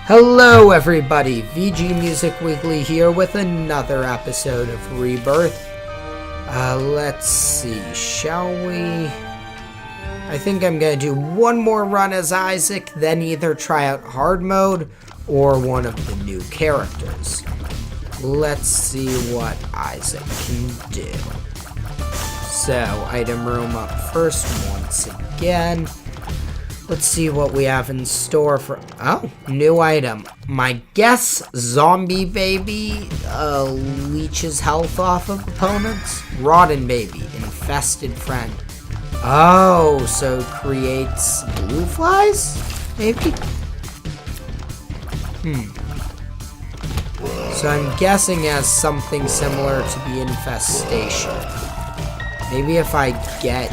Hello everybody, VGMusicWeekly here with another episode of Rebirth. Let's see, shall we? I think I'm going to do one more run as Isaac, then either try out hard mode or one of the new characters. Let's see what Isaac can do. So, item room up first once again. Let's see what we have in store for... Oh, new item. My guess, zombie baby leeches health off of opponents. Rotten baby, infested friend. Oh, so creates blue flies? Maybe? So I'm guessing as something similar to the infestation. Maybe if I get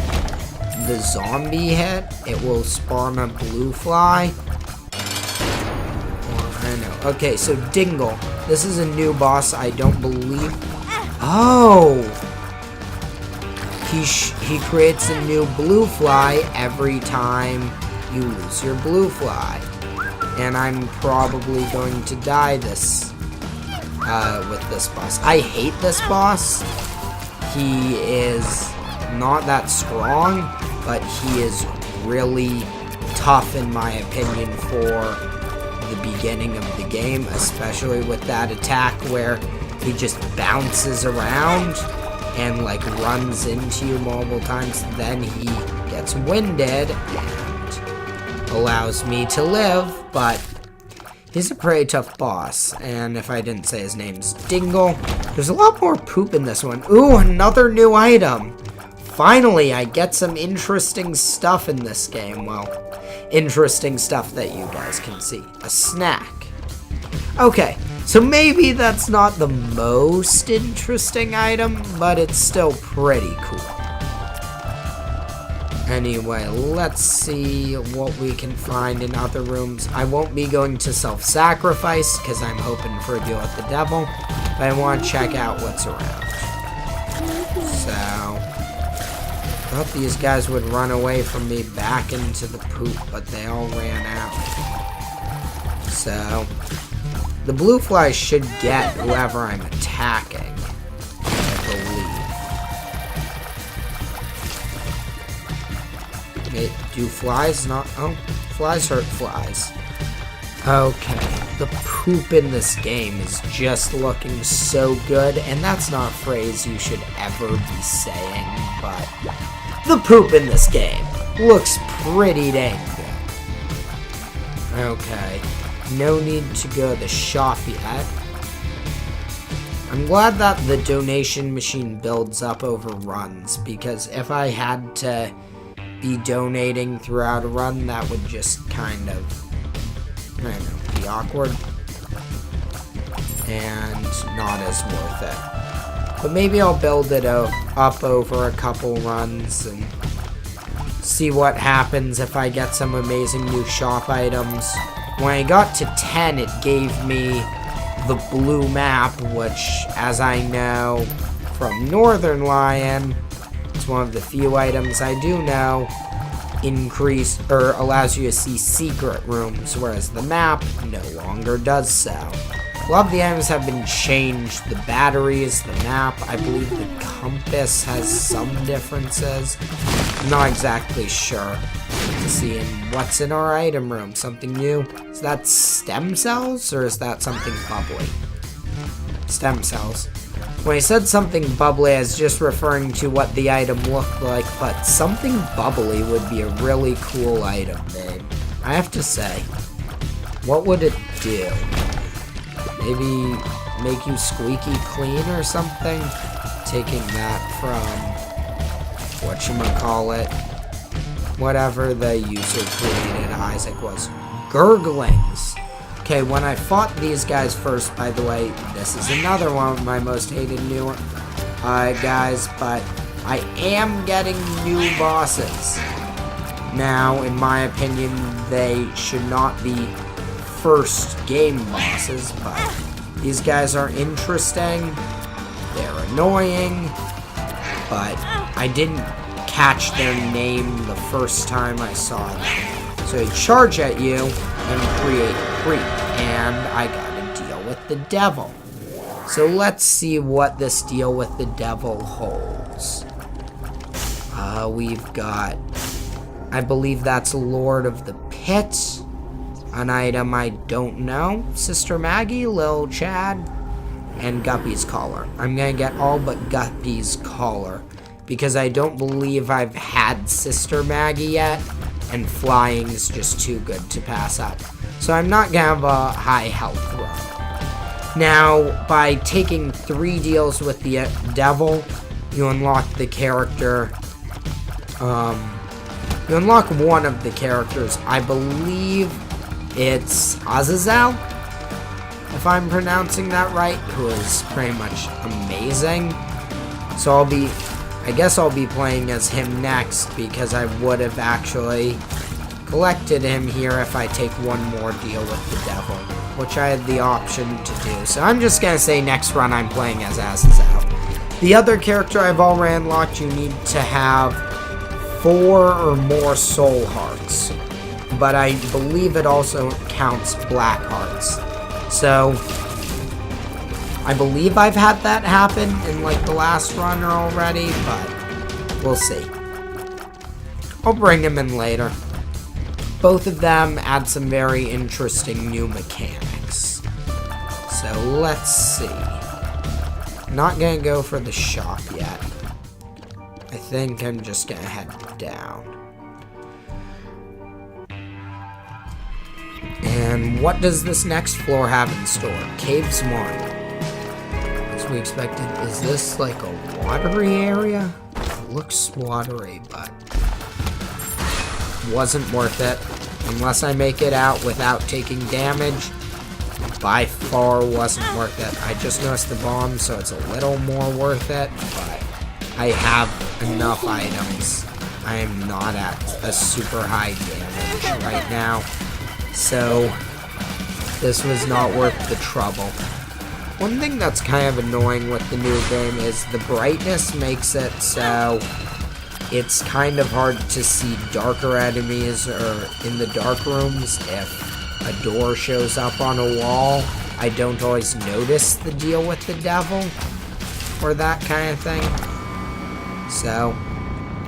the zombie hit, it will spawn a blue fly. I know. Okay, so Dingle. This is a new boss, I don't believe. Oh! He creates a new blue fly every time you lose your blue fly. And I'm probably going to die this with this boss. I hate this boss. He is not that strong, but he is really tough in my opinion for the beginning of the game, especially with that attack where he just bounces around and like runs into you multiple times. Then he gets winded and allows me to live, but he's a pretty tough boss. And if I didn't say his name's Dingle. There's a lot more poop in this one. Ooh, another new item. Finally, I get some interesting stuff in this game. Well, interesting stuff that you guys can see. A snack. Okay, so maybe that's not the most interesting item, but it's still pretty cool. Anyway, let's see what we can find in other rooms. I won't be going to self-sacrifice because I'm hoping for a deal with the devil, but I want to check out what's around. So, I thought these guys would run away from me back into the poop, but they all ran out. So, the blue fly should get whoever I'm attacking, I believe. Do flies not... Oh, flies hurt flies. Okay, the poop in this game is just looking so good, and that's not a phrase you should ever be saying, but the poop in this game looks pretty dang good. Okay, no need to go to the shop yet. I'm glad that the donation machine builds up over runs, because if I had to be donating throughout a run, that would just kind of, I don't know, be awkward and not as worth it. But maybe I'll build it up over a couple runs and see what happens if I get some amazing new shop items. When I got to 10, it gave me the blue map, which, as I know from Northern Lion, it's one of the few items I do know, allows you to see secret rooms, whereas the map no longer does so. A lot of the items have been changed. The batteries, the map, I believe the compass has some differences. I'm not exactly sure. Seeing what's in our item room. Something new. Is that stem cells or is that something bubbly? Stem cells. When I said something bubbly, I was just referring to what the item looked like, but something bubbly would be a really cool item, babe. I have to say. What would it do? Maybe make you squeaky clean or something? Taking that from whatchamacallit. Whatever the user created Isaac was. Gurglings. Okay, when I fought these guys first, by the way, this is another one of my most hated new guys, but I am getting new bosses. Now, in my opinion, they should not be first game bosses, but these guys are interesting, they're annoying, but I didn't catch their name the first time I saw them. So they charge at you and create creep. and I gotta deal with the devil. So let's see what this deal with the devil holds. We've got, I believe that's Lord of the Pit. An item I don't know. Sister Maggie, Lil Chad, and Guppy's Collar. I'm gonna get all but Guppy's Collar, because I don't believe I've had Sister Maggie yet, and flying is just too good to pass up. So I'm not gonna have a high health run. Now, by taking 3 deals with the devil, you unlock the character, you unlock one of the characters. I believe it's Azazel, if I'm pronouncing that right, who is pretty much amazing. So I guess I'll be playing as him next, because I would have actually collected him here if I take one more deal with the devil, which I had the option to do. So I'm just gonna say next run I'm playing as Azazel. The other character I've already unlocked, you need to have 4 or more soul hearts, but I believe it also counts black hearts. So I believe I've had that happen in like the last run already, but we'll see. I'll bring him in later. Both of them add some very interesting new mechanics. So let's see. Not gonna go for the shop yet. I think I'm just gonna head down. And what does this next floor have in store? Caves 1. As we expected, is this like a watery area? It looks watery, but wasn't worth it. Unless I make it out without taking damage, by far wasn't worth it. I just noticed the bomb, so it's a little more worth it, but I have enough items. I am not at a super high damage right now, so this was not worth the trouble. One thing that's kind of annoying with the new game is the brightness makes it so it's kind of hard to see darker enemies or in the dark rooms. If a door shows up on a wall, I don't always notice the deal with the devil or that kind of thing. So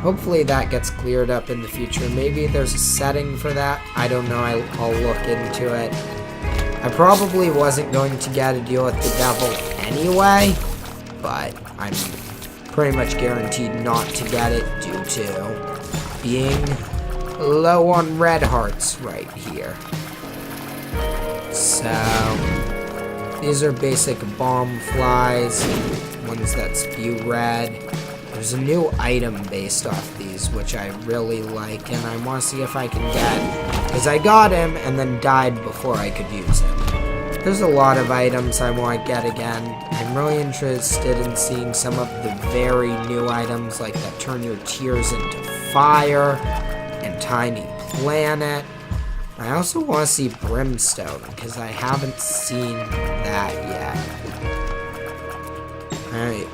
hopefully that gets cleared up in the future. Maybe there's a setting for that. I don't know. I'll look into it. I probably wasn't going to get a deal with the devil anyway, but I'm pretty much guaranteed not to get it due to being low on red hearts right here. So these are basic bomb flies, ones that spew red. There's a new item based off these, which I really like, and I want to see if I can get, because I got him and then died before I could use him. There's a lot of items I want to get again. I'm really interested in seeing some of the very new items, like that turn your tears into fire, and Tiny Planet. I also want to see Brimstone, because I haven't seen that yet.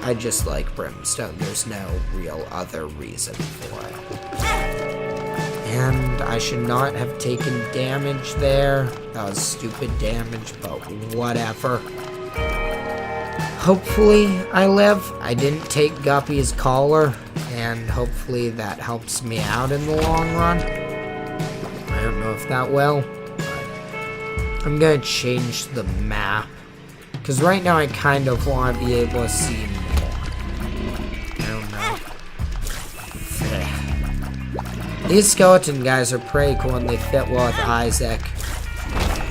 I just like Brimstone. There's no real other reason for it. And I should not have taken damage there. That was stupid damage, but whatever. Hopefully I live. I didn't take Guppy's Collar, and hopefully that helps me out in the long run. I don't know if that will, but I'm gonna change the map, because right now I kind of want to be able to see more. I don't know. These skeleton guys are pretty cool, and they fit well with Isaac.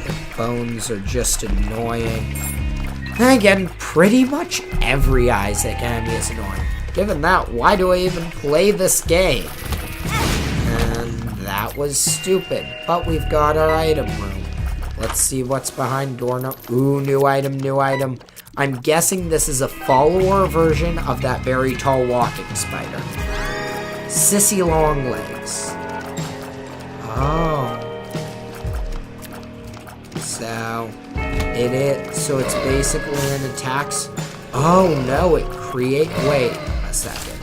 Their bones are just annoying. And again, pretty much every Isaac enemy is annoying. Given that, why do I even play this game? And that was stupid. But we've got our item room. Let's see what's behind door no. Ooh, new item, new item. I'm guessing this is a follower version of that very tall walking spider. Sissy Longlegs. Oh. So it is. So it's basically an attacks. Oh no! It create. Wait a second.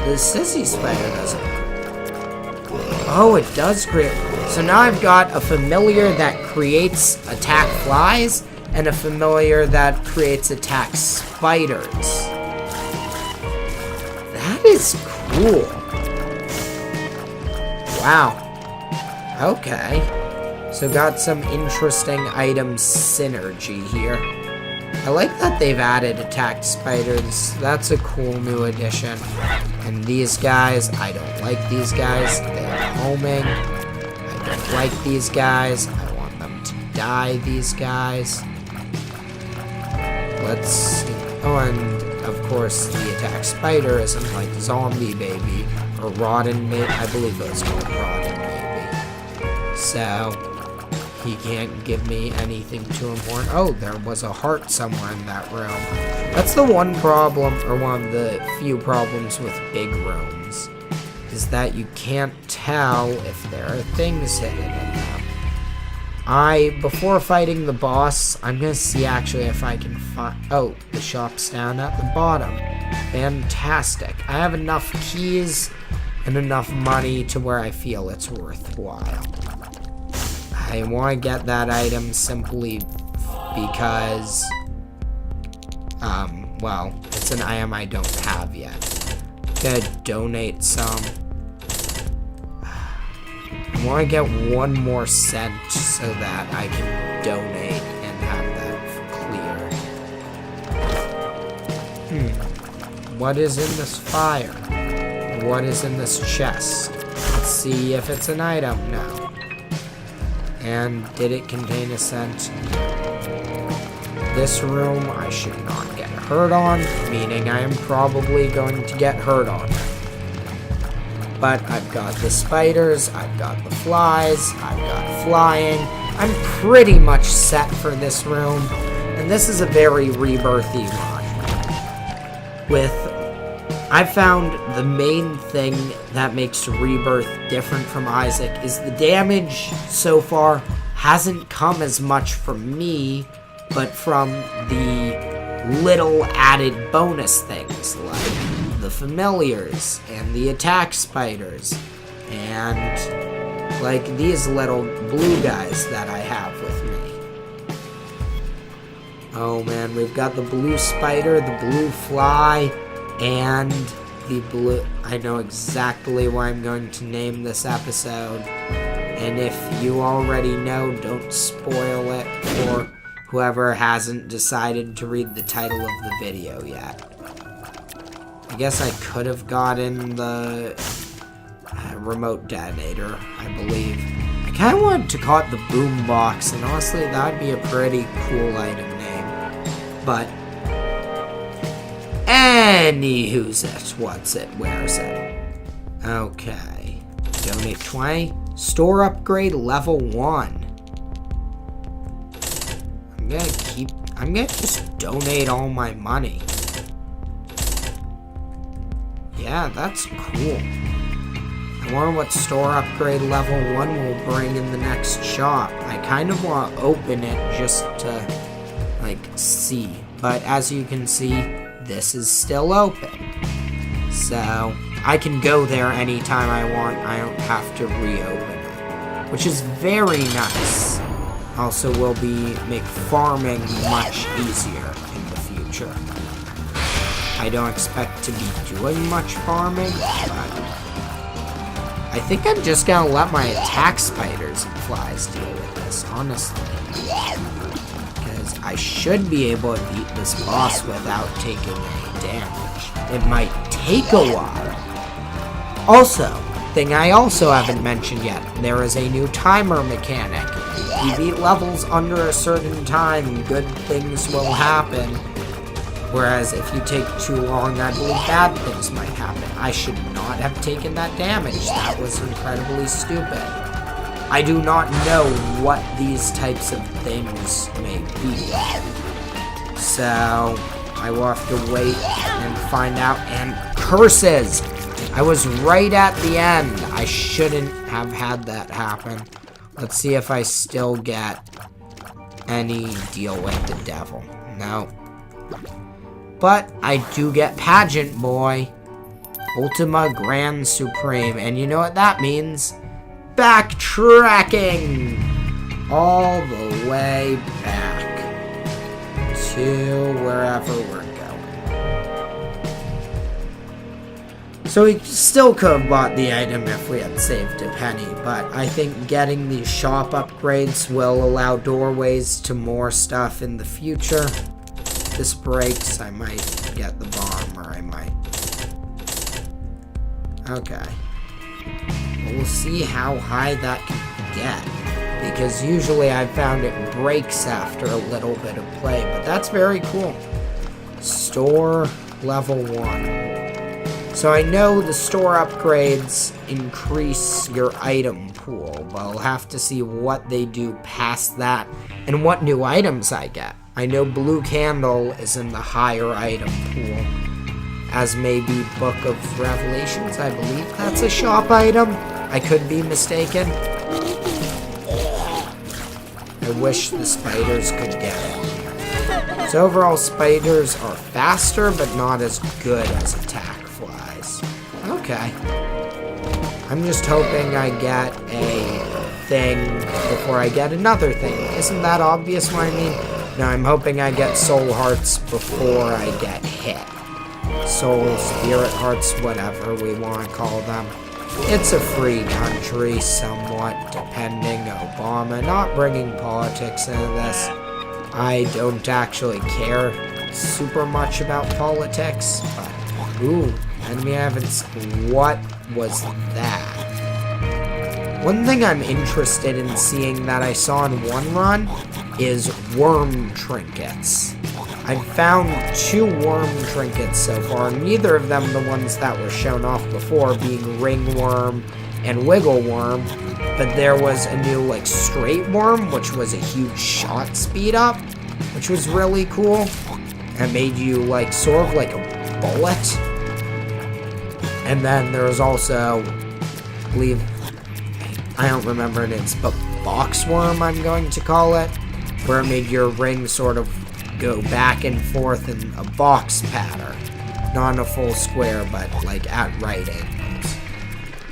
The Sissy spider doesn't. Oh, it does create... So now I've got a familiar that creates attack flies, and a familiar that creates attack spiders. That is cool. Wow. Okay. So got some interesting item synergy here. I like that they've added attack spiders. That's a cool new addition. And these guys, I don't like these guys. They are homing. I don't like these guys. I want them to die, these guys. Let's see. Oh, and of course, the attack spider isn't like zombie baby or rotten baby. I believe it was called rotten baby. So, he can't give me anything too important. Oh, there was a heart somewhere in that room. That's the one problem, or one of the few problems with big rooms, is that you can't tell if there are things hidden in them. Before fighting the boss, I'm gonna see actually if I can find... Oh, the shop's down at the bottom. Fantastic. I have enough keys and enough money to where I feel it's worthwhile. I want to get that item simply because, well, it's an item I don't have yet. Gonna donate some. I want to get one more cent so that I can donate and have that cleared. What is in this fire? What is in this chest? Let's see if it's an item. No. And did it contain a scent? This room I should not get hurt on, meaning I am probably going to get hurt on. But I've got the spiders, I've got the flies, I've got flying. I'm pretty much set for this room, and this is a very rebirthy one. I found the main thing that makes Rebirth different from Isaac is the damage so far hasn't come as much from me, but from the little added bonus things like the familiars and the attack spiders and like these little blue guys that I have with me. Oh man, we've got the blue spider, the blue fly, and the blue... I know exactly what I'm going to name this episode. And if you already know, don't spoil it for whoever hasn't decided to read the title of the video yet. I guess I could have gotten the remote detonator, I believe. I kind of wanted to call it the boombox, and honestly, that would be a pretty cool item name. But... Anywho's it? What's it? Where's it? Okay. Donate 20. Store upgrade level 1. I'm gonna just donate all my money. Yeah, that's cool. I wonder what store upgrade level 1 will bring in the next shop. I kind of want to open it just to, like, see. But as you can see, this is still open, so I can go there anytime I want. I don't have to reopen it, which is very nice. Also will make farming much easier in the future. I don't expect to be doing much farming, but I think I'm just gonna let my attack spiders and flies deal with this, honestly. I should be able to beat this boss without taking any damage. It might take a while. Also, thing I also haven't mentioned yet, there is a new timer mechanic. If you beat levels under a certain time, good things will happen. Whereas if you take too long, I believe bad things might happen. I should not have taken that damage. That was incredibly stupid. I do not know what these types of things may be. So, I will have to wait and find out. And curses! I was right at the end. I shouldn't have had that happen. Let's see if I still get any deal with the devil. No. But I do get Pageant Boy. Ultima Grand Supreme. And you know what that means? backtracking all the way back to wherever we're going. So we still could have bought the item if we had saved a penny, but I think getting these shop upgrades will allow doorways to more stuff in the future. If this breaks, I might get the bomb, or I might. Okay. We'll see how high that can get, because usually I've found it breaks after a little bit of play, but that's very cool. Store level 1. So I know the store upgrades increase your item pool, but I'll have to see what they do past that and what new items I get. I know Blue Candle is in the higher item pool, as maybe Book of Revelations. I believe that's a shop item. I could be mistaken. I wish the spiders could get it. So overall, spiders are faster, but not as good as attack flies. Okay. I'm just hoping I get a thing before I get another thing. Isn't that obvious what I mean? No, I'm hoping I get soul hearts before I get hit. Soul, spirit hearts, whatever we want to call them. It's a free country, somewhat, depending. Obama, not bringing politics into this. I don't actually care super much about politics, but, ooh, enemy evidence. What was that? One thing I'm interested in seeing that I saw in one run is worm trinkets. I've found 2 worm trinkets so far, neither of them the ones that were shown off before, being ringworm and wiggle worm, but there was a new, like, straight worm, which was a huge shot speed up, which was really cool. It made you, like, sort of like a bullet. And then there was also, I believe, I don't remember what it is, but box worm, I'm going to call it, where it made your ring sort of go back and forth in a box pattern. Not in a full square, but like at right angles.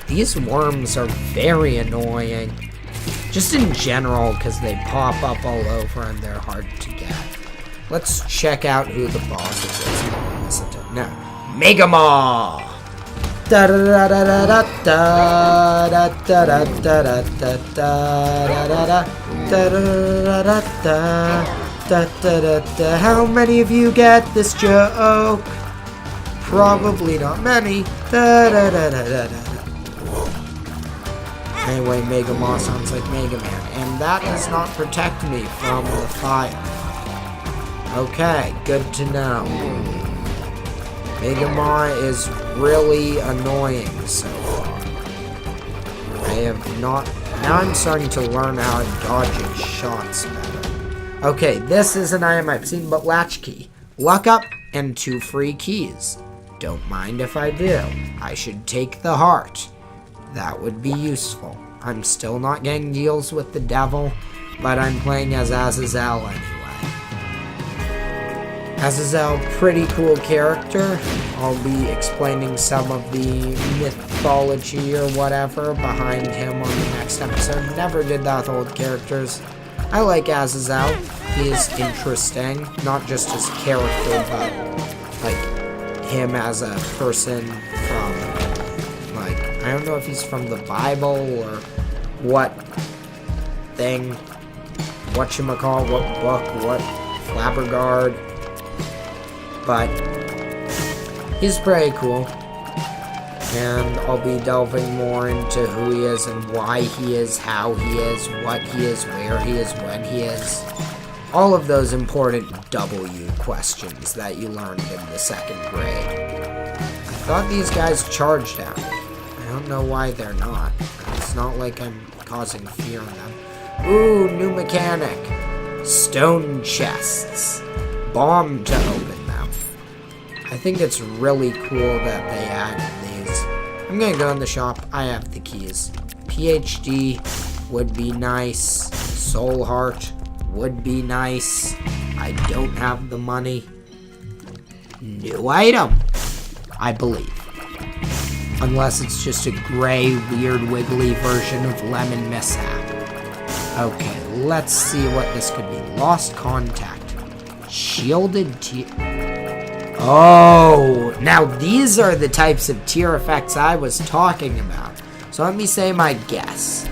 These worms are very annoying. Just in general, because they pop up all over and they're hard to get. Let's check out who the boss is. No. Mega Maw! Da da da da da da da da da da da da da da. How many of you get this joke? Probably not many. Anyway, Mega Maw sounds like Mega Man, and that does not protect me from the fire. Okay, good to know. Mega Maw is really annoying so far. I have not... Now I'm starting to learn how to dodge his shots better. Okay, this is an item I've seen, but latchkey. Luck up and 2 free keys. Don't mind if I do. I should take the heart. That would be useful. I'm still not getting deals with the devil, but I'm playing as Azazel anyway. Azazel, pretty cool character. I'll be explaining some of the mythology or whatever behind him on the next episode. Never did that with old characters. I like Azazel. He is interesting. Not just his character, but like him as a person from, like, I don't know if he's from the Bible or what thing, whatchamacall, what book, what flabbergard. But he's pretty cool, and I'll be delving more into who he is and why he is, how he is, what he is, where he is, when he is. All of those important W questions that you learned in the 2nd grade. I thought these guys charged at me. I don't know why they're not. It's not like I'm causing fear in them. Ooh, new mechanic. Stone chests. Bomb to open. I think it's really cool that they added these. I'm gonna go in the shop. I have the keys. PhD would be nice. Soul Heart would be nice. I don't have the money. New item, I believe. Unless it's just a gray, weird, wiggly version of Lemon Mishap. Okay, let's see what this could be. Lost contact. Shielded tear. Oh, now these are the types of tear effects I was talking about. So let me say my guess.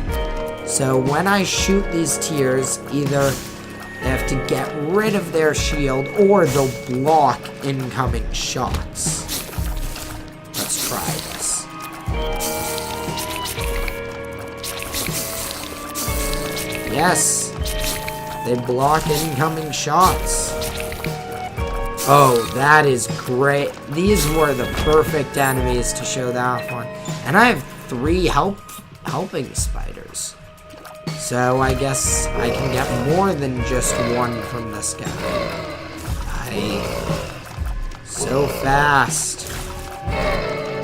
So when I shoot these tears, either they have to get rid of their shield or they'll block incoming shots. Let's try this. Yes, they block incoming shots. Oh, that is great. These were the perfect enemies to show that off on. And I have 3 helping spiders. So I guess I can get more than just 1 from this guy. So fast.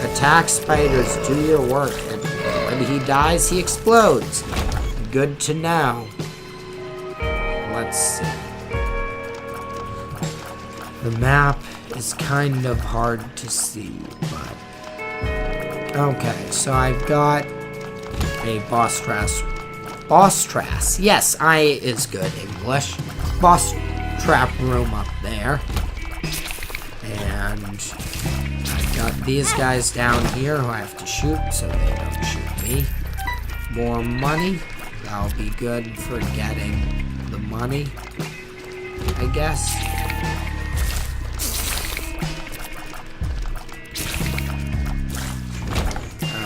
Attack spiders, do your work. And when he dies, he explodes. Good to know. Let's see. The map is kind of hard to see, but... Okay, so I've got a boss trass. Yes, I is good English. Boss trap room up there. And I've got these guys down here who I have to shoot so they don't shoot me. More money. That'll be good for getting the money, I guess.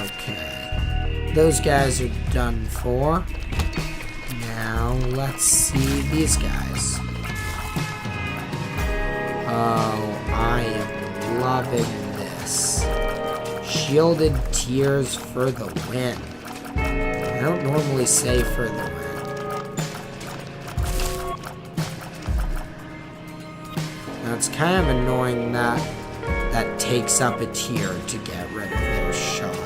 Okay. Those guys are done for. Now, let's see these guys. Oh, I am loving this. Shielded tears for the win. I don't normally say for the win. Now, it's kind of annoying that that takes up a tier to get rid of their shot,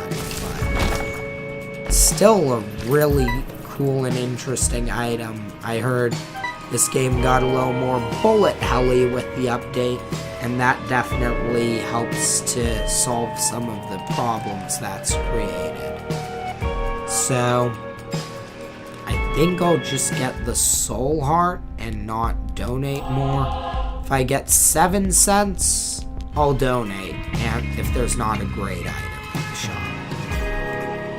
but still a really cool and interesting item. I heard this game got a little more bullet helly with the update, and that definitely helps to solve some of the problems that's created. So, I think I'll just get the soul heart and not donate more. If I get 7 cents, I'll donate, and if there's not a great item in the shop.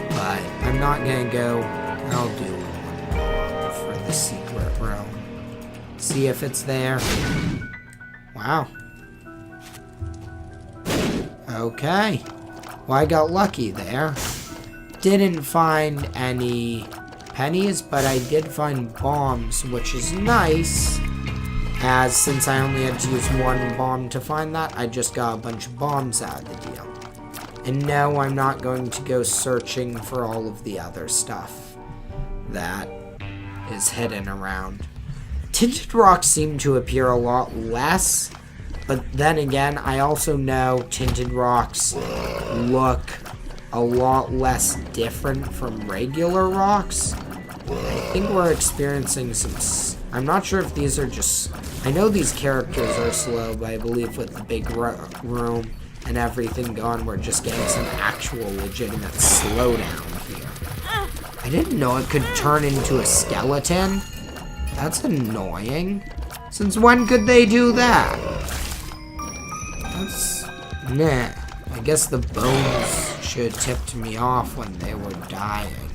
But I'm not gonna go. I'll do one for the secret room. See if it's there. Wow. Okay. Well, I got lucky there. Didn't find any pennies, but I did find bombs, which is nice. As since I only had to use 1 bomb to find that, I just got a bunch of bombs out of the deal. And no, I'm not going to go searching for all of the other stuff that is hidden around. Tinted rocks seem to appear a lot less, but then again, I also know tinted rocks look a lot less different from regular rocks. I think we're experiencing some... I'm not sure if these are just... I know these characters are slow, but I believe with the big room and everything gone, we're just getting some actual legitimate slowdown here. I didn't know it could turn into a skeleton. That's annoying. Since when could they do that? That's... Nah. I guess the bones should have tipped me off when they were dying.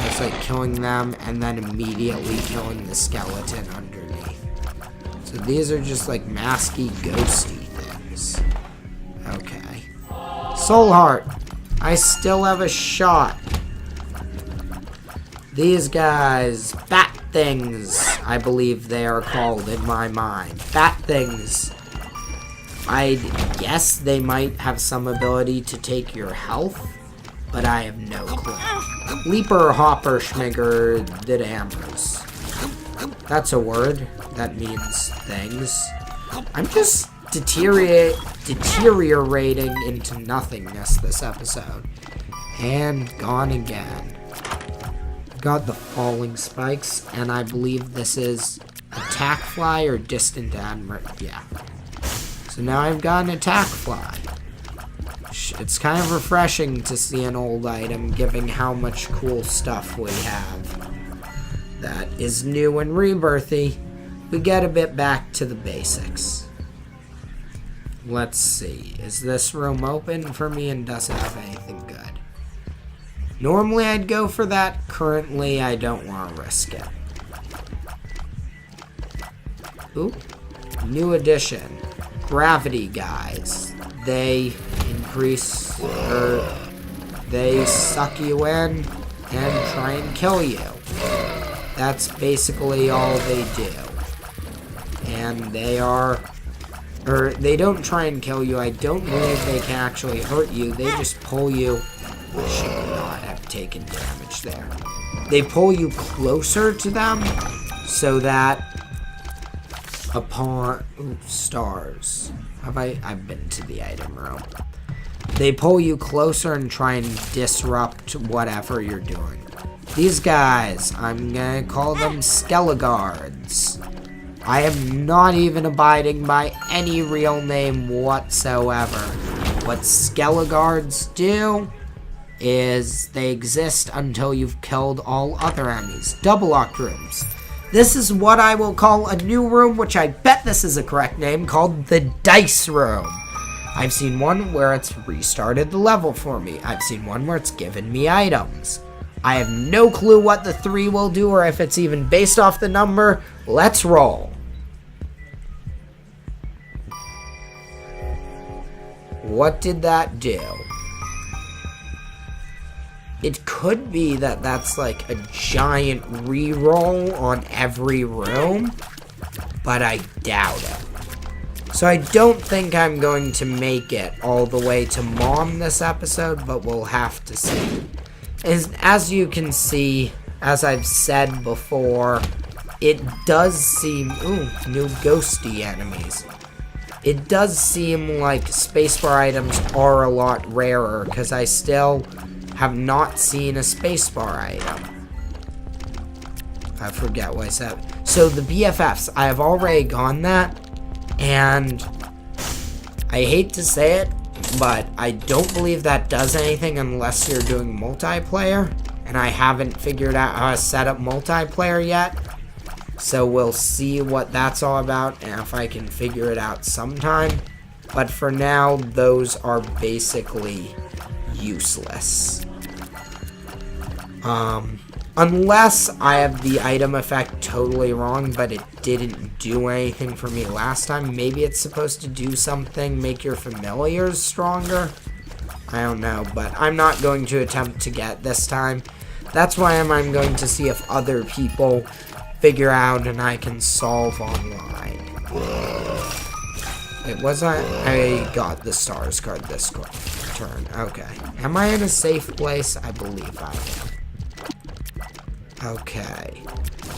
It's like killing them and then immediately killing the skeleton underneath. So these are just like masky, ghosty things. Okay. Soul heart. I still have a shot. These guys, bat things, I believe they are called in my mind. Bat things. I guess they might have some ability to take your health, but I have no clue. Leaper, hopper, schmigger, did hammers. That's a word that means things. I'm just deteriorating into nothingness this episode. And gone again. Got the falling spikes, and I believe this is attack fly or distant admiral. Yeah. So now I've got an attack fly. which it's kind of refreshing to see an old item given how much cool stuff we have that is new and rebirthy. We get a bit back to the basics. Let's see, is this room open for me and does it have anything good? Normally I'd go for that, currently I don't want to risk it. Ooh, new addition, gravity guys. They increase, or they suck you in and try and kill you. That's basically all they do. And they are, or they don't try and kill you. I don't believe they can actually hurt you. They just pull you. I should not have taken damage there. They pull you closer to them so that upon stars. I've been to the item room. They pull you closer and try and disrupt whatever you're doing. These guys, I'm gonna call them Skeleguards. I am not even abiding by any real name whatsoever. What Skeleguards do is they exist until you've killed all other enemies. Double locked rooms. This is what I will call a new room, which I bet this is a correct name, called the Dice Room. I've seen one where it's restarted the level for me. I've seen one where it's given me items. I have no clue what the 3 will do or if it's even based off the number. Let's roll. What did that do? It could be that that's like a giant reroll on every room, but I doubt it. So I don't think I'm going to make it all the way to Mom this episode, but we'll have to see. As you can see, as I've said before, it does seem... Ooh, new ghosty enemies. It does seem like spacebar items are a lot rarer, because I still have not seen a spacebar item. I forget what I said. So the BFFs, I have already gone that, and I hate to say it, but I don't believe that does anything unless you're doing multiplayer, and I haven't figured out how to set up multiplayer yet. So we'll see what that's all about and if I can figure it out sometime. But for now, those are basically useless. Unless I have the item effect totally wrong, but it didn't do anything for me last time. Maybe it's supposed to do something, make your familiars stronger. I don't know, but I'm not going to attempt to get this time. That's why I'm going to see if other people figure out and I can solve online. It wasn't. I got the stars card this turn. Okay. Am I in a safe place? I believe I am. Okay.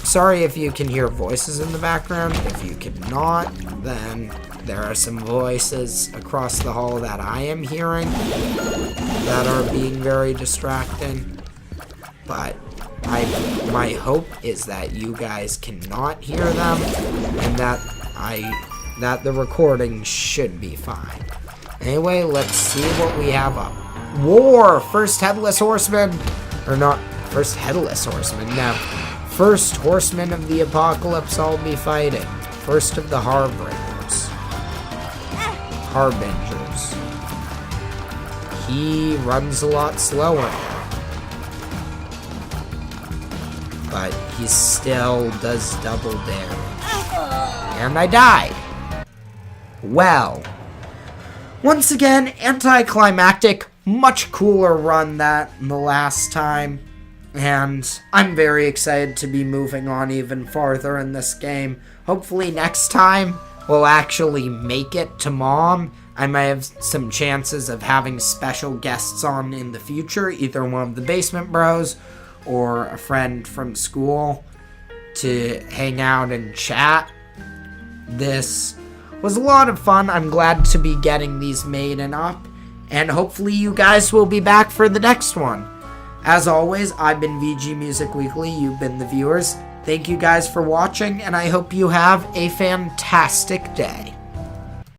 Sorry if you can hear voices in the background. If you cannot, then there are some voices across the hall that I am hearing that are being very distracting. But my hope is that you guys cannot hear them and that the recording should be fine. Anyway, let's see what we have up. War! First Headless Horseman. Or not First Headless Horseman, no. First Horseman of the Apocalypse I'll be fighting. First of the Harbingers. He runs a lot slower now. But he still does double damage. And I died. Well, once again, anticlimactic, much cooler run than the last time. And I'm very excited to be moving on even farther in this game. Hopefully next time we'll actually make it to Mom. I might have some chances of having special guests on in the future, either one of the Basement Bros or a friend from school to hang out and chat. This was a lot of fun. I'm glad to be getting these made and up, and hopefully you guys will be back for the next one. As always, I've been VGMusicWeekly, you've been the viewers. Thank you guys for watching, and I hope you have a fantastic day.